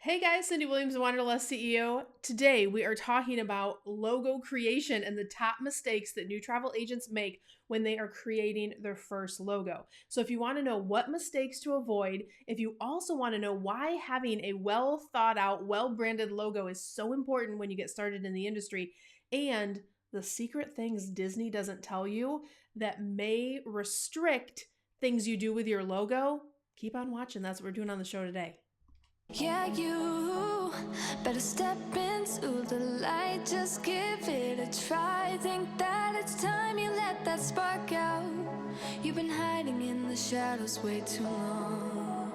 Hey guys, Cyndi Williams, Wanderlust CEO. Today we are talking about logo creation and the top mistakes that new travel agents make when they are creating their first logo. So if you want to know what mistakes to avoid, if you also want to know why having a well thought out, well branded logo is so important when you get started in the industry, and the secret things Disney doesn't tell you that may restrict things you do with your logo, keep on watching. That's what we're doing on the show today. Yeah, you better step into the light. Just give it a try. Think that it's time you let that spark out. You've been hiding in the shadows way too long.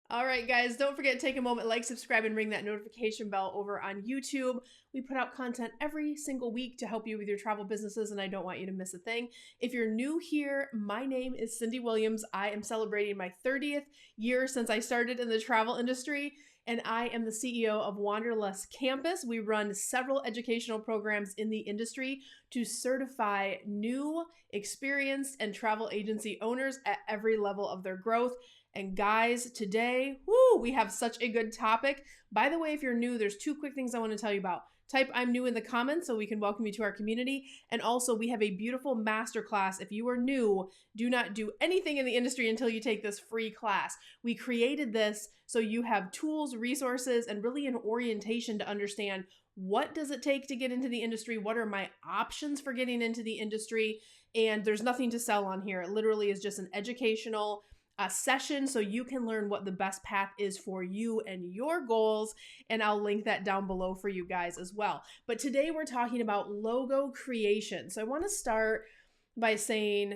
All right, guys, don't forget to take a moment, like, subscribe, and ring that notification bell over on YouTube. We put out content every single week to help you with your travel businesses, and I don't want you to miss a thing. If you're new here, my name is Cyndi Williams. I am celebrating my 30th year since I started in the travel industry, and I am the CEO of Wanderlust Campus. We run several educational programs in the industry to certify new, experienced, and travel agency owners at every level of their growth. And guys, today, we have such a good topic. By the way, if you're new, there's two quick things I want to tell you about. Type "I'm new" in the comments so we can welcome you to our community. And also, we have a beautiful masterclass. If you are new, do not do anything in the industry until you take this free class. We created this so you have tools, resources, and really an orientation to understand what does it take to get into the industry? What are my options for getting into the industry? And there's nothing to sell on here. It literally is just an educational session so you can learn what the best path is for you and your goals, and I'll link that down below for you guys as well. But today we're talking about logo creation. So I want to start by saying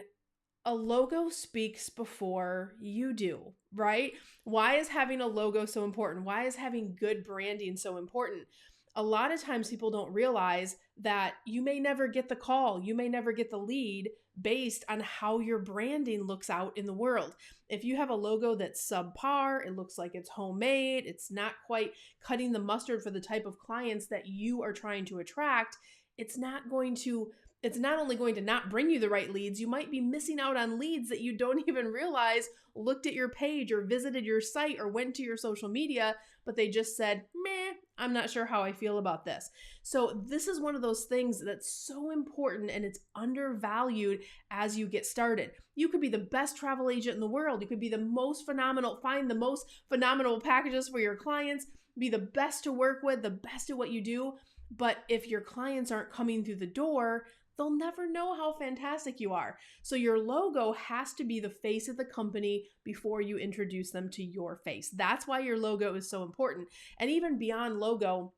a logo speaks before you do, right? Why is having a logo so important? Why is having good branding so important? A lot of times people don't realize that you may never get the call, you may never get the lead based on how your branding looks out in the world. If you have a logo that's subpar, it looks like it's homemade, it's not quite cutting the mustard for the type of clients that you are trying to attract, it's not only going to not bring you the right leads, you might be missing out on leads that you don't even realize looked at your page or visited your site or went to your social media, but they just said, meh, I'm not sure how I feel about this. So this is one of those things that's so important and it's undervalued as you get started. You could be the best travel agent in the world. You could be the most phenomenal, find the most phenomenal packages for your clients, be the best to work with, the best at what you do. But if your clients aren't coming through the door, they'll never know how fantastic you are. So your logo has to be the face of the company before you introduce them to your face. That's why your logo is so important. And even beyond logo,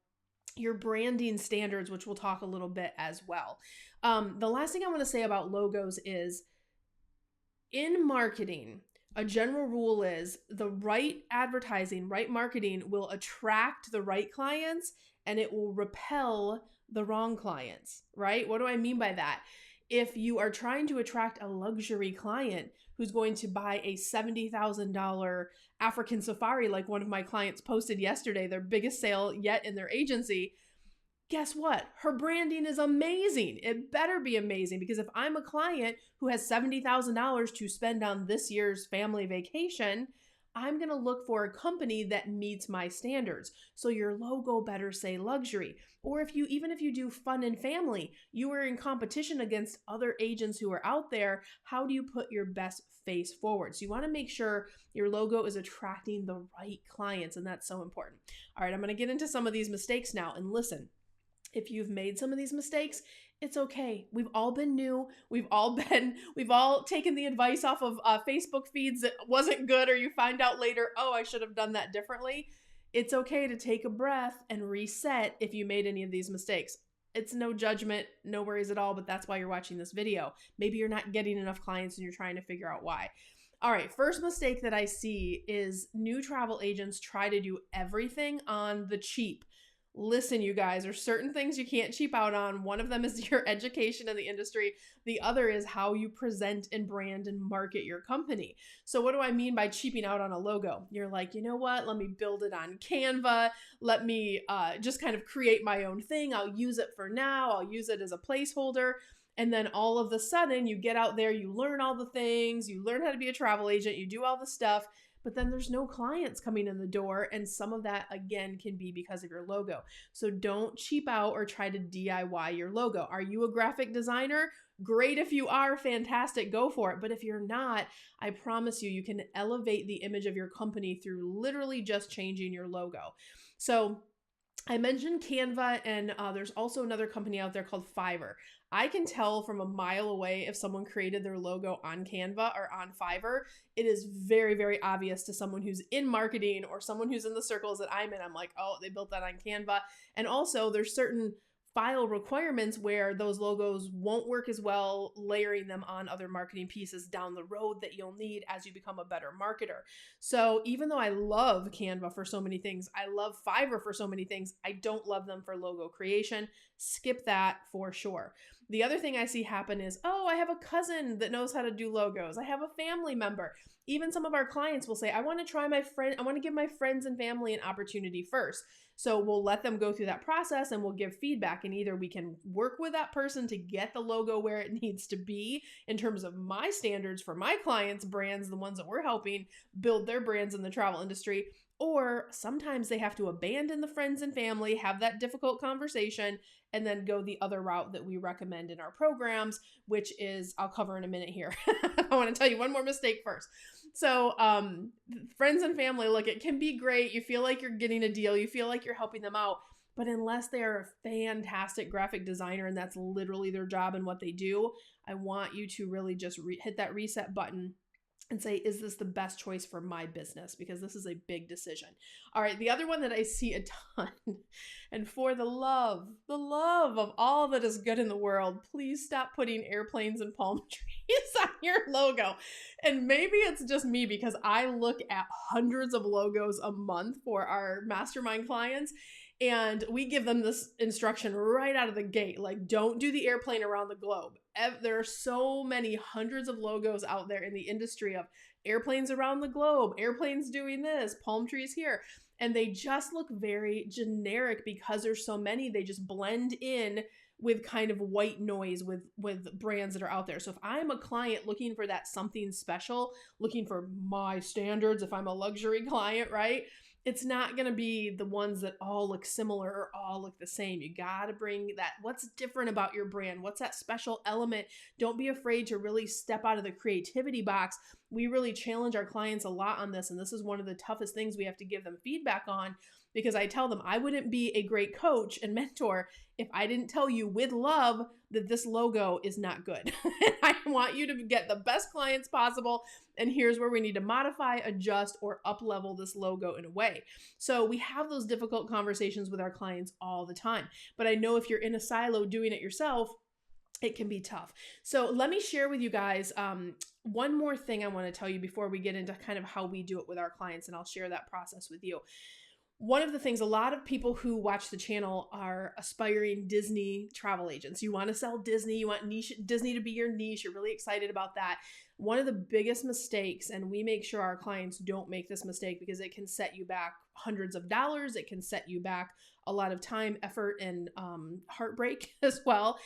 your branding standards, which we'll talk a little bit as well. The last thing I want to say about logos is in marketing, a general rule is the right advertising, right marketing will attract the right clients and it will repel the wrong clients, right? What do I mean by that? If you are trying to attract a luxury client who's going to buy a $70,000 African safari, like one of my clients posted yesterday, their biggest sale yet in their agency, guess what? Her branding is amazing. It better be amazing because if I'm a client who has $70,000 to spend on this year's family vacation, I'm going to look for a company that meets my standards. So your logo better say luxury. Or even if you do fun and family, you are in competition against other agents who are out there. How do you put your best face forward? So you want to make sure your logo is attracting the right clients, and that's so important. All right, I'm going to get into some of these mistakes now, and listen. If you've made some of these mistakes, it's okay. We've all been new. We've all taken the advice off of Facebook feeds that wasn't good, or you find out later, oh, I should have done that differently. It's okay to take a breath and reset if you made any of these mistakes. It's no judgment, no worries at all, but that's why you're watching this video. Maybe you're not getting enough clients and you're trying to figure out why. All right, first mistake that I see is new travel agents try to do everything on the cheap. Listen, you guys, there's certain things you can't cheap out on. One of them is your education in the industry. The other is how you present and brand and market your company. So what do I mean by cheaping out on a logo? You're like, you know what? Let me build it on Canva. Let me just kind of create my own thing. I'll use it for now. I'll use it as a placeholder. And then all of a sudden you get out there, you learn all the things, you learn how to be a travel agent, you do all the stuff, but then there's no clients coming in the door. And some of that, again, can be because of your logo. So don't cheap out or try to DIY your logo. Are you a graphic designer? Great if you are, fantastic, go for it. But if you're not, I promise you, you can elevate the image of your company through literally just changing your logo. So I mentioned Canva, and there's also another company out there called Fiverr. I can tell from a mile away if someone created their logo on Canva or on Fiverr. It is very, very obvious to someone who's in marketing or someone who's in the circles that I'm in. I'm like, oh, they built that on Canva. And also there's certain file requirements where those logos won't work as well layering them on other marketing pieces down the road that you'll need as you become a better marketer. So even though I love Canva for so many things, I love Fiverr for so many things, I don't love them for logo creation. Skip that for sure. The other thing I see happen is, oh, I have a cousin that knows how to do logos. I have a family member. Even some of our clients will say, I want to give my friends and family an opportunity first. So we'll let them go through that process and we'll give feedback, and either we can work with that person to get the logo where it needs to be in terms of my standards for my clients' brands, the ones that we're helping build their brands in the travel industry, or sometimes they have to abandon the friends and family, have that difficult conversation, and then go the other route that we recommend in our programs, which is, I'll cover in a minute here. I want to tell you one more mistake first. So friends and family, look, it can be great. You feel like you're getting a deal. You feel like you're helping them out. But unless they are a fantastic graphic designer and that's literally their job and what they do, I want you to really just hit that reset button and say, is this the best choice for my business? Because this is a big decision. All right, the other one that I see a ton, and for the love of all that is good in the world, please stop putting airplanes and palm trees on your logo. And maybe it's just me because I look at hundreds of logos a month for our mastermind clients, and we give them this instruction right out of the gate, like, don't do the airplane around the globe. There are so many hundreds of logos out there in the industry of airplanes around the globe, airplanes doing this, palm trees here. And they just look very generic because there's so many. They just blend in with kind of white noise with brands that are out there. So if I'm a client looking for that something special, looking for my standards, if I'm a luxury client, right? It's not going to be the ones that all look similar or all look the same. You got to bring that. What's different about your brand? What's that special element? Don't be afraid to really step out of the creativity box. We really challenge our clients a lot on this. And this is one of the toughest things we have to give them feedback on, because I tell them I wouldn't be a great coach and mentor if I didn't tell you with love that this logo is not good. I want you to get the best clients possible. And here's where we need to modify, adjust, or up-level this logo in a way. So we have those difficult conversations with our clients all the time. But I know if you're in a silo doing it yourself, it can be tough. So let me share with you guys one more thing I want to tell you before we get into kind of how we do it with our clients, and I'll share that process with you. One of the things, a lot of people who watch the channel are aspiring Disney travel agents. You want to sell Disney, you want Disney to be your niche, you're really excited about that. One of the biggest mistakes, and we make sure our clients don't make this mistake because it can set you back hundreds of dollars, it can set you back a lot of time, effort, and heartbreak as well.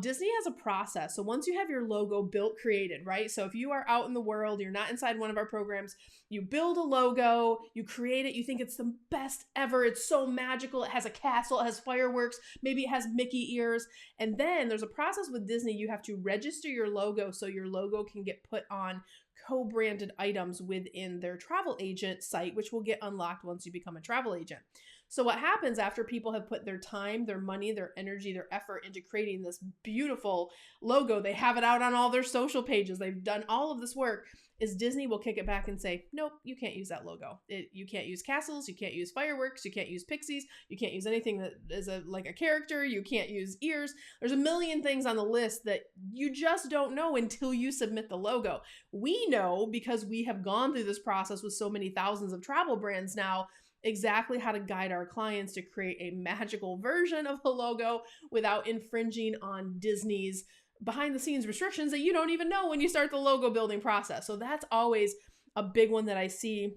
Disney has a process. So once you have your logo built, created, right? So if you are out in the world, you're not inside one of our programs, you build a logo, you create it, you think it's the best ever, it's so magical, it has a castle, it has fireworks, maybe it has Mickey ears, and then there's a process with Disney. You have to register your logo so your logo can get put on co-branded items within their travel agent site, which will get unlocked once you become a travel agent. So what happens after people have put their time, their money, their energy, their effort into creating this beautiful logo, they have it out on all their social pages, they've done all of this work, is Disney will kick it back and say, nope, you can't use that logo. You can't use castles, you can't use fireworks, you can't use pixies, you can't use anything that is like a character, you can't use ears. There's a million things on the list that you just don't know until you submit the logo. We know because we have gone through this process with so many thousands of travel brands now, exactly how to guide our clients to create a magical version of the logo without infringing on Disney's behind the scenes restrictions that you don't even know when you start the logo building process. So that's always a big one that I see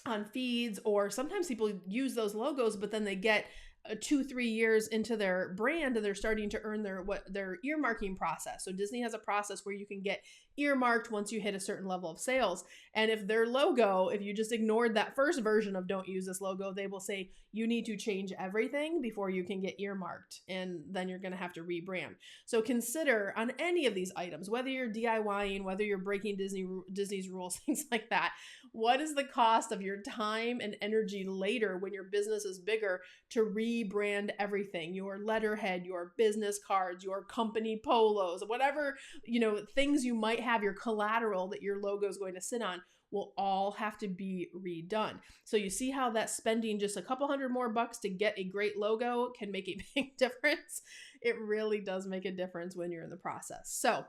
on feeds, or sometimes people use those logos, but then they get 2-3 years into their brand and they're starting to earn their earmarking process. So Disney has a process where you can get earmarked once you hit a certain level of sales. And if their logo, if you just ignored that first version of don't use this logo, they will say you need to change everything before you can get earmarked. And then you're going to have to rebrand. So consider on any of these items, whether you're DIYing, whether you're breaking Disney's rules, things like that, what is the cost of your time and energy later when your business is bigger to rebrand everything, your letterhead, your business cards, your company polos, whatever, things you might have, your collateral that your logo is going to sit on will all have to be redone. So you see how that spending just a couple $100 more to get a great logo can make a big difference. It really does make a difference when you're in the process. So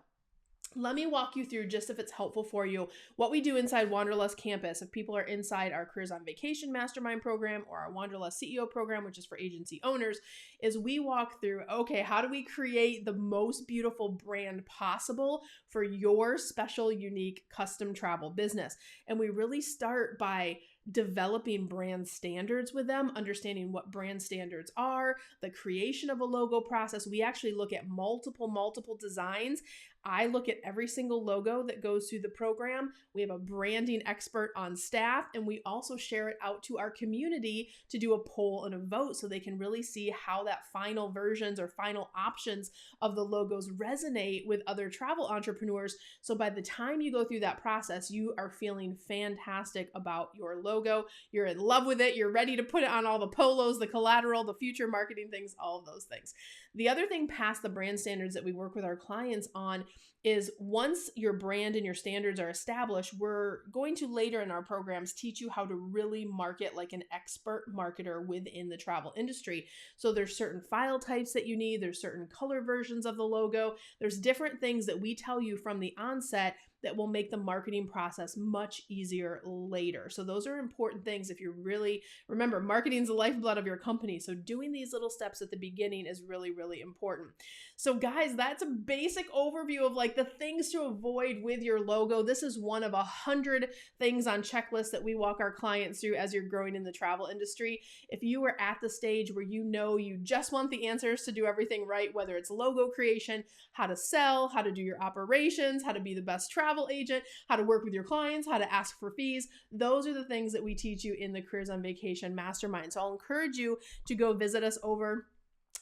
let me walk you through, just if it's helpful for you, what we do inside Wanderlust Campus. If people are inside our Careers on Vacation Mastermind program or our Wanderlust CEO program, which is for agency owners, is we walk through, okay, how do we create the most beautiful brand possible for your special, unique, custom travel business? And we really start by developing brand standards with them, understanding what brand standards are, the creation of a logo process. We actually look at multiple designs. I look at every single logo that goes through the program. We have a branding expert on staff, and we also share it out to our community to do a poll and a vote so they can really see how that final versions or final options of the logos resonate with other travel entrepreneurs. So by the time you go through that process, you are feeling fantastic about your logo. You're in love with it. You're ready to put it on all the polos, the collateral, the future marketing things, all of those things. The other thing past the brand standards that we work with our clients on is once your brand and your standards are established, we're going to later in our programs teach you how to really market like an expert marketer within the travel industry. So there's certain file types that you need. There's certain color versions of the logo. There's different things that we tell you from the onset that will make the marketing process much easier later. So those are important things if you really remember, marketing is the lifeblood of your company. So doing these little steps at the beginning is really, really important. So guys, that's a basic overview of like the things to avoid with your logo. This is one of 100 things on checklists that we walk our clients through as you're growing in the travel industry. If you are at the stage where you just want the answers to do everything right, whether it's logo creation, how to sell, how to do your operations, how to be the best travel agent, how to work with your clients, how to ask for fees. Those are the things that we teach you in the Careers on Vacation Mastermind. So I'll encourage you to go visit us over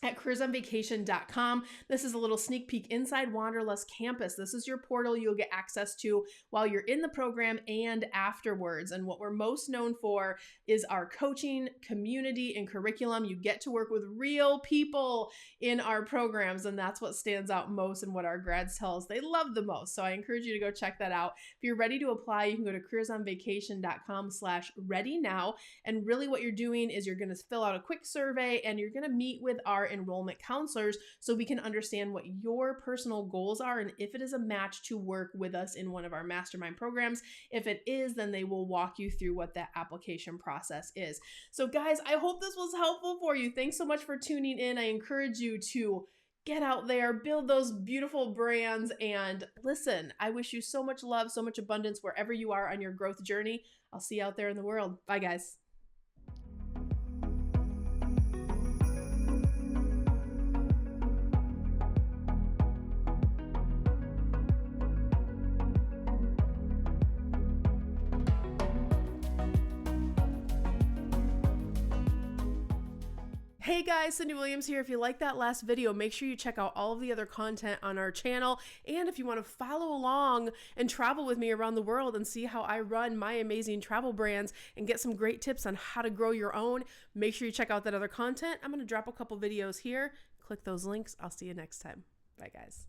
at careersonvacation.com. This is a little sneak peek inside Wanderlust Campus. This is your portal you'll get access to while you're in the program and afterwards. And what we're most known for is our coaching, community, and curriculum. You get to work with real people in our programs, and that's what stands out most and what our grads tell us they love the most. So I encourage you to go check that out. If you're ready to apply, you can go to careersonvacation.com/ready now. And really what you're doing is you're going to fill out a quick survey and you're going to meet with our enrollment counselors so we can understand what your personal goals are and if it is a match to work with us in one of our mastermind programs. If it is, then they will walk you through what that application process is. So guys, I hope this was helpful for you. Thanks so much for tuning in. I encourage you to get out there, build those beautiful brands, and listen, I wish you so much love, so much abundance wherever you are on your growth journey. I'll see you out there in the world. Bye, guys. Hey guys, Cyndi Williams here. If you like that last video, make sure you check out all of the other content on our channel. And if you want to follow along and travel with me around the world and see how I run my amazing travel brands and get some great tips on how to grow your own, make sure you check out that other content. I'm going to drop a couple videos here. Click those links. I'll see you next time. Bye guys.